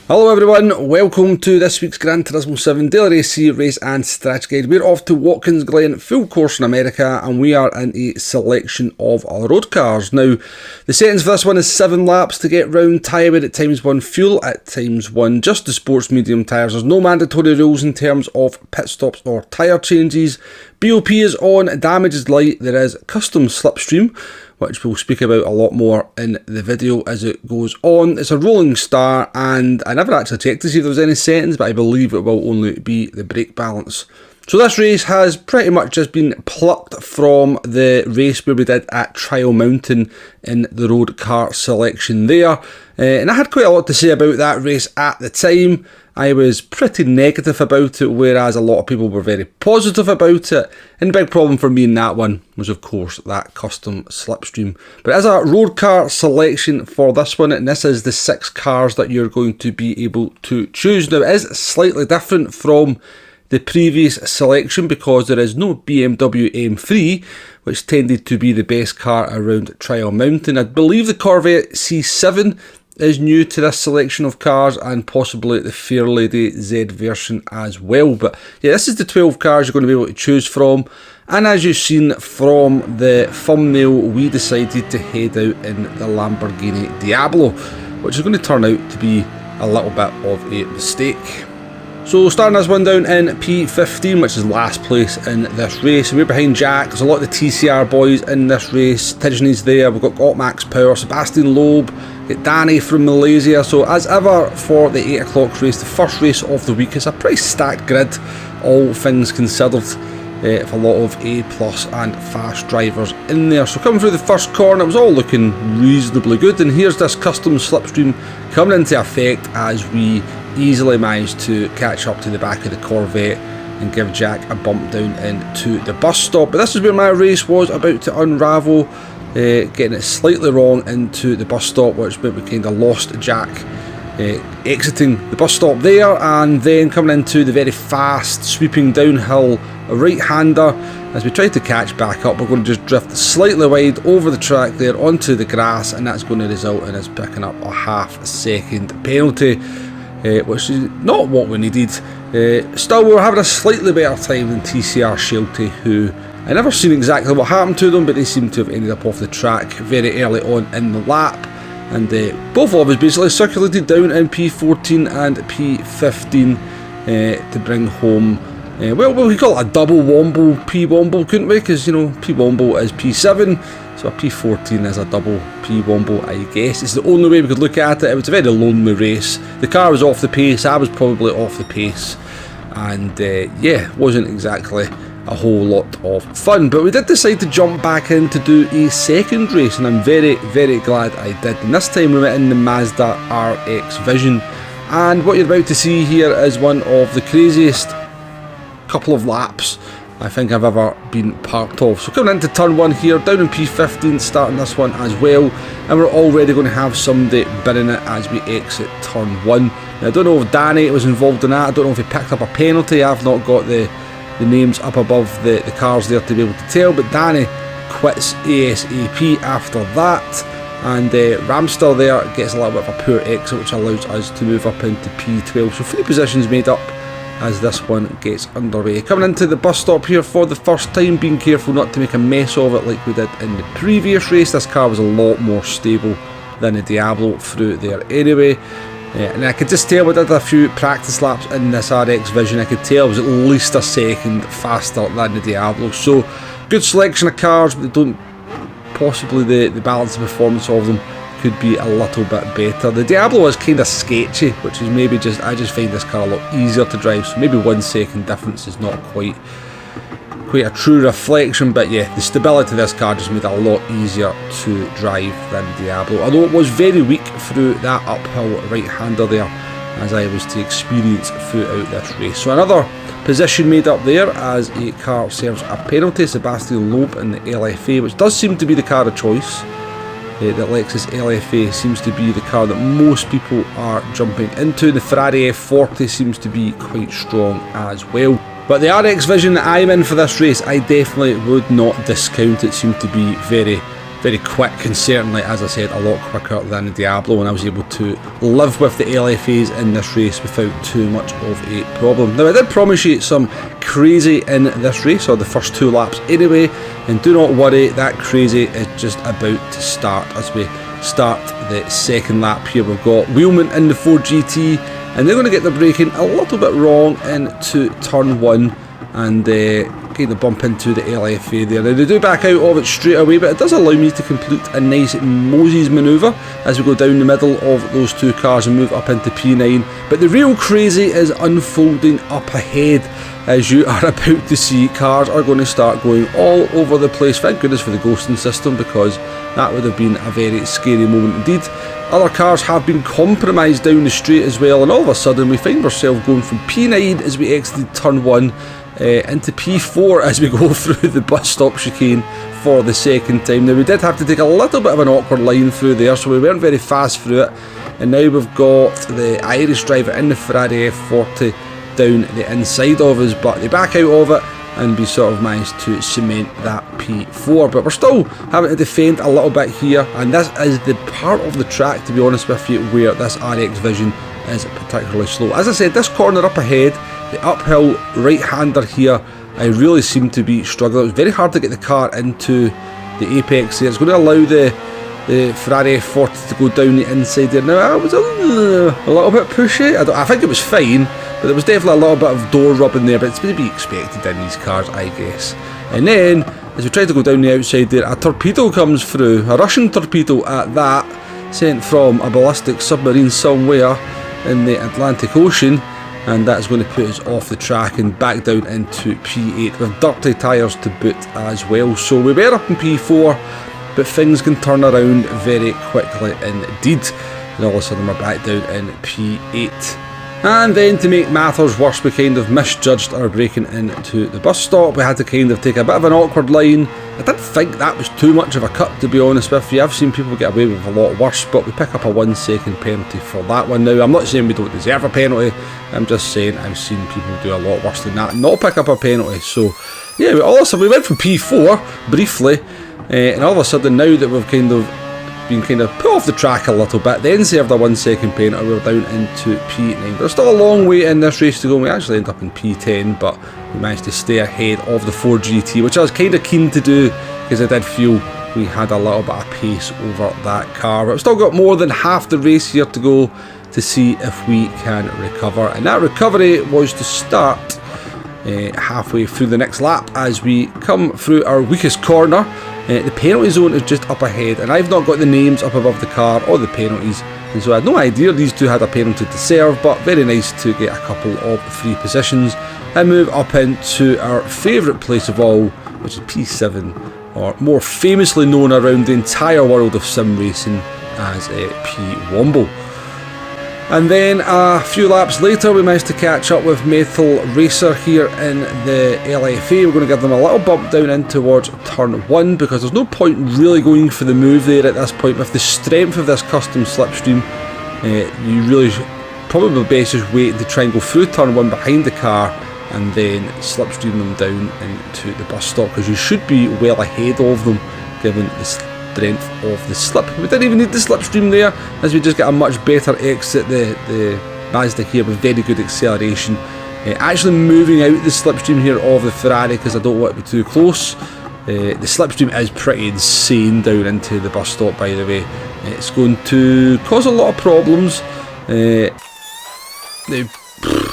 Hello everyone, welcome to this week's Gran Turismo 7 Daily Race and Strategy Guide. We're off to Watkins Glen, full course in America, and we are in a selection of road cars. Now, the settings for this one is 7 laps to get round, tyre wear at times 1, fuel at times 1, just the sports medium tyres. There's no mandatory rules in terms of pit stops or tyre changes. BOP is on, damage is light, there is custom slipstream, which we'll speak about a lot more in the video as it goes on. It's a rolling start, and I never actually checked to see if there was any settings, but I believe it will only be the brake balance. So this race has pretty much just been plucked from the race where we did at Trial Mountain in the road car selection there. And I had quite a lot to say about that race at the time. I was pretty negative about it, whereas a lot of people were very positive about it. And the big problem for me in that one was, of course, that custom slipstream. But as a road car selection for this one, and this is the 6 cars that you're going to be able to choose. Now, it is slightly different from the previous selection because there is no BMW M3, which tended to be the best car around Trial Mountain. I believe the Corvette C7 is new to this selection of cars, and possibly the Fairlady Z version as well. But yeah, this is the 12 cars you're going to be able to choose from, and as you've seen from the thumbnail, we decided to head out in the Lamborghini Diablo, which is going to turn out to be a little bit of a mistake. So starting this one down in P15, which is last place in this race, and we're behind Jack. There's a lot of the TCR boys in this race. Tidgeney's there, we've got Max Power, Sebastian Loeb, get Danny from Malaysia. So as ever for the 8 o'clock race, the first race of the week, is a pretty stacked grid, all things considered, with a lot of A+ and fast drivers in there. So coming through the first corner, it was all looking reasonably good, and here's this custom slipstream coming into effect as we easily managed to catch up to the back of the Corvette and give Jack a bump down into the bus stop. But this is where my race was about to unravel, getting it slightly wrong into the bus stop, which meant we kind of lost Jack exiting the bus stop there, and then coming into the very fast sweeping downhill right-hander. As we try to catch back up, we're going to just drift slightly wide over the track there onto the grass, and that's going to result in us picking up a half-second penalty, which is not what we needed. Still, we were having a slightly better time than TCR Shelty, who I never seen exactly what happened to them, but they seem to have ended up off the track very early on in the lap. And both of us basically circulated down in P14 and P15 to bring home, well, we call it a double Womble, P-Womble, couldn't we? Because, you know, P-Womble is P7, so a P14 is a double P-Womble, I guess. It's the only way we could look at it. It was a very lonely race. The car was off the pace, I was probably off the pace, and yeah, wasn't exactly a whole lot of fun. But we did decide to jump back in to do a second race, and I'm very, very glad I did. And this time we went in the Mazda RX Vision, and what you're about to see here is one of the craziest couple of laps I think I've ever been part of. So coming into turn 1 here, down in P15, starting this one as well, and we're already going to have somebody binning it as we exit turn 1. Now, I don't know if Danny was involved in that, I don't know if he picked up a penalty, I've not got the names up above the cars there to be able to tell, but Danny quits ASAP after that, and Ramster there gets a little bit of a poor exit, which allows us to move up into P12. So 3 positions made up as this one gets underway. Coming into the bus stop here for the first time, being careful not to make a mess of it like we did in the previous race. This car was a lot more stable than the Diablo through there anyway. And I could just tell we did a few practice laps in this RX Vision. I could tell it was at least a second faster than the Diablo. So good selection of cars, but they don't, possibly the balance of performance of them could be a little bit better. The Diablo is kind of sketchy, which is maybe just, I just find this car a lot easier to drive, so maybe 1 second difference is not quite a true reflection, but yeah, the stability of this car just made it a lot easier to drive than Diablo, although it was very weak through that uphill right-hander there, as I was to experience throughout this race. So another position made up there as a car serves a penalty, Sebastian Loeb in the LFA, which does seem to be the car of choice. The Lexus LFA seems to be the car that most people are jumping into. The Ferrari F40 seems to be quite strong as well. But the RX Vision that I'm in for this race, I definitely would not discount. It seemed to be very very quick, and certainly, as I said, a lot quicker than the Diablo, and I was able to live with the LFAs in this race without too much of a problem. Now, I did promise you some crazy in this race, or the first 2 laps anyway, and do not worry, that crazy is just about to start as we start the second lap here. We've got Wheelman in the Ford GT, and they're going to get the braking a little bit wrong into turn 1, and kind of bump into the LFA there. Now, they do back out of it straight away, but it does allow me to complete a nice Moses manoeuvre as we go down the middle of those 2 cars and move up into P9. But the real crazy is unfolding up ahead. As you are about to see, cars are going to start going all over the place. Thank goodness for the ghosting system, because that would have been a very scary moment indeed. Other cars have been compromised down the straight as well, and all of a sudden we find ourselves going from P9 as we exited turn 1 into P4 as we go through the bus stop chicane for the second time. Now, we did have to take a little bit of an awkward line through there, so we weren't very fast through it, and now we've got the Irish driver in the Ferrari F40 down the inside of us, but they back out of it and we sort of managed to cement that P4. But we're still having to defend a little bit here, and this is the part of the track, to be honest with you, where this RX Vision is particularly slow. As I said, this corner up ahead, the uphill right-hander here, I really seem to be struggling. It was very hard to get the car into the apex here. It's going to allow the Ferrari F40 to go down the inside there. Now, I was a little bit pushy. I think it was fine, but there was definitely a little bit of door rubbing there, but it's to be expected in these cars, I guess. And then, as we try to go down the outside there, a torpedo comes through, a Russian torpedo at that, sent from a ballistic submarine somewhere in the Atlantic Ocean, and that's going to put us off the track and back down into P8 with dirty tyres to boot as well. So we were up in P4, but things can turn around very quickly indeed, and all of a sudden we're back down in P8. And then, to make matters worse, we kind of misjudged our braking into the bus stop. We had to kind of take a bit of an awkward line. I didn't think that was too much of a cut, to be honest with you. I've seen people get away with a lot worse, but we pick up a 1-second penalty for that one. Now, I'm not saying we don't deserve a penalty, I'm just saying I've seen people do a lot worse than that and not pick up a penalty. So yeah, all of a sudden we went from P4 briefly, and all of a sudden, now that we've kind of been put off the track a little bit, then served a 1-second penalty, we're down into P9. There's still a long way in this race to go. We actually end up in P10, but we managed to stay ahead of the Ford GT, which I was kind of keen to do because I did feel we had a little bit of pace over that car. But we've still got more than half the race here to go to see if we can recover, and that recovery was to start halfway through the next lap as we come through our weakest corner. The penalty zone is just up ahead, and I've not got the names up above the car or the penalties, and so I had no idea these two had a penalty to serve, but very nice to get a couple of free positions and move up into our favourite place of all, which is P7, or more famously known around the entire world of sim racing as P-Womble. And then a few laps later we managed to catch up with Metal Racer here in the LFA. We're going to give them a little bump down in towards turn 1, because there's no point really going for the move there at this point. With the strength of this custom slipstream, you really probably best just wait to try and go through turn 1 behind the car and then slipstream them down into the bus stop, because you should be well ahead of them given the strength of the slip. We didn't even need the slipstream there, as we just get a much better exit. The Mazda here with very good acceleration, actually moving out the slipstream here of the Ferrari because I don't want to be too close. The slipstream is pretty insane down into the bus stop, by the way. It's going to cause a lot of problems. I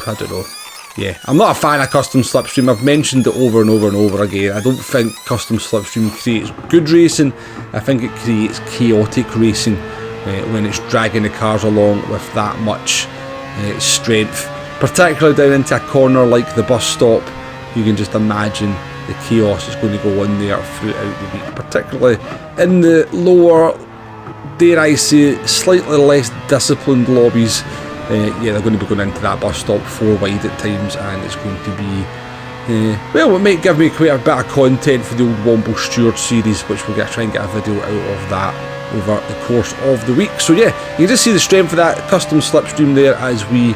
don't know. Yeah, I'm not a fan of custom slipstream. I've mentioned it over and over and over again. I don't think custom slipstream creates good racing. I think it creates chaotic racing when it's dragging the cars along with that much strength. Particularly down into a corner like the bus stop, you can just imagine the chaos that's going to go on there throughout the week. Particularly in the lower, dare I say, slightly less disciplined lobbies. Yeah, they're going to be going into that bus stop 4 wide at times, and it's going to be, well, it might give me quite a bit of content for the old Womble Steward series, which we're going to try and get a video out of that over the course of the week. So yeah, you can just see the strength of that custom slipstream there as we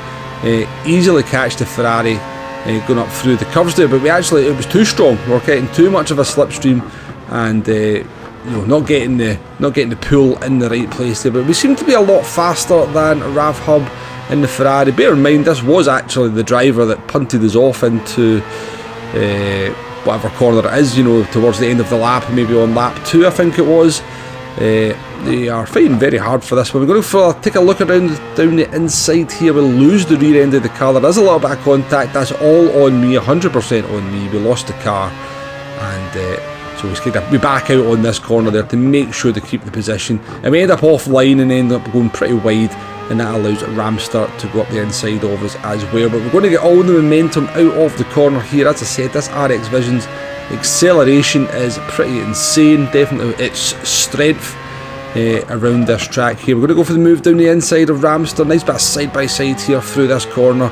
easily catch the Ferrari going up through the curves there, but it was too strong. We were getting too much of a slipstream, and not getting the pull in the right place there. But we seem to be a lot faster than Rav Hub in the Ferrari. Bear in mind, this was actually the driver that punted us off into whatever corner it is, towards the end of the lap, maybe on lap 2 I think it was. They are fighting very hard for this one. We're going to take a look around down the inside here. We'll lose the rear end of the car. There is a little bit of contact. That's all on me, 100% on me. We lost the car, and so we back out on this corner there to make sure to keep the position. And we end up offline and end up going pretty wide, and that allows Ramster to go up the inside of us as well. But we're going to get all the momentum out of the corner here. As I said, this RX Vision's acceleration is pretty insane. Definitely its strength around this track here. We're going to go for the move down the inside of Ramster. Nice bit of side-by-side here through this corner.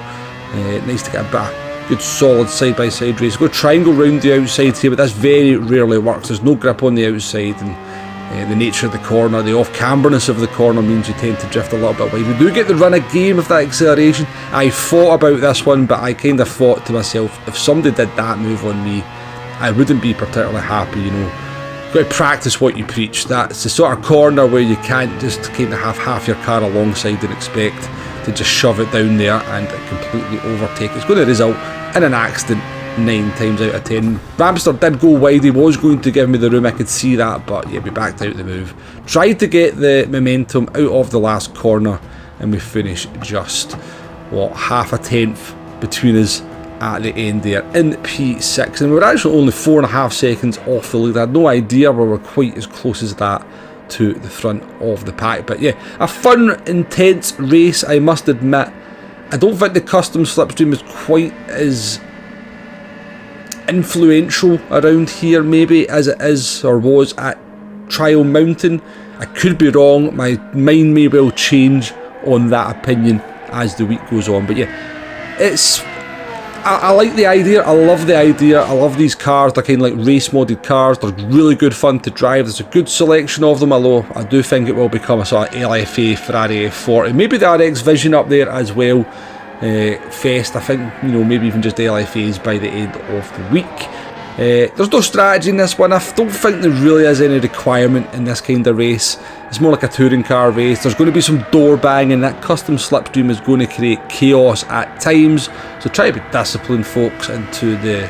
Nice to get a bit of good solid side-by-side race. Go triangle round the outside here, but this very rarely works. There's no grip on the outside, and the nature of the corner, the off-camberness of the corner means you tend to drift a little bit wide. We do get the run again with that acceleration. I thought about this one, but I kind of thought to myself, if somebody did that move on me, I wouldn't be particularly happy, You've got to practice what you preach. That's the sort of corner where you can't just kind of have half your car alongside and expect to just shove it down there and completely overtake. It's going to result in an accident 9 times out of 10. Ramster did go wide. He was going to give me the room, I could see that, but yeah, we backed out the move. Tried to get the momentum out of the last corner, and we finished just, half a tenth between us at the end there in P6, and we were actually only 4.5 seconds off the lead. I had no idea we were quite as close as that to the front of the pack. But yeah, a fun, intense race, I must admit. I don't think the custom slipstream is quite as influential around here maybe as it is or was at Trial Mountain. I could be wrong, my mind may well change on that opinion as the week goes on. But yeah, I like the idea, I love the idea, I love these cars. They're kind of like race modded cars. They're really good fun to drive. There's a good selection of them, although I do think it will become a sort of LFA Ferrari F40, maybe the RX Vision up there as well. Fest, I think, maybe even just LFAs by the end of the week. There's no strategy in this one. I don't think there really is any requirement in this kind of race. It's more like a touring car race. There's going to be some door banging. That custom slipstream is going to create chaos at times, so try to be disciplined, folks, into the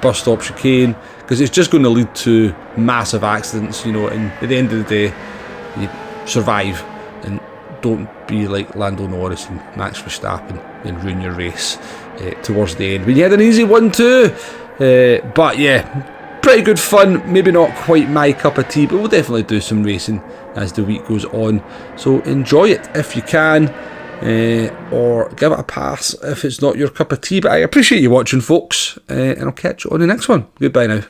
bus stop chicane, because it's just going to lead to massive accidents, and at the end of the day, you survive and don't be like Lando Norris and Max Verstappen and ruin your race towards the end when you had an easy 1-2. But yeah, pretty good fun. Maybe not quite my cup of tea, but we'll definitely do some racing as the week goes on. So enjoy it if you can, or give it a pass if it's not your cup of tea. But I appreciate you watching, folks, and I'll catch you on the next one. Goodbye now.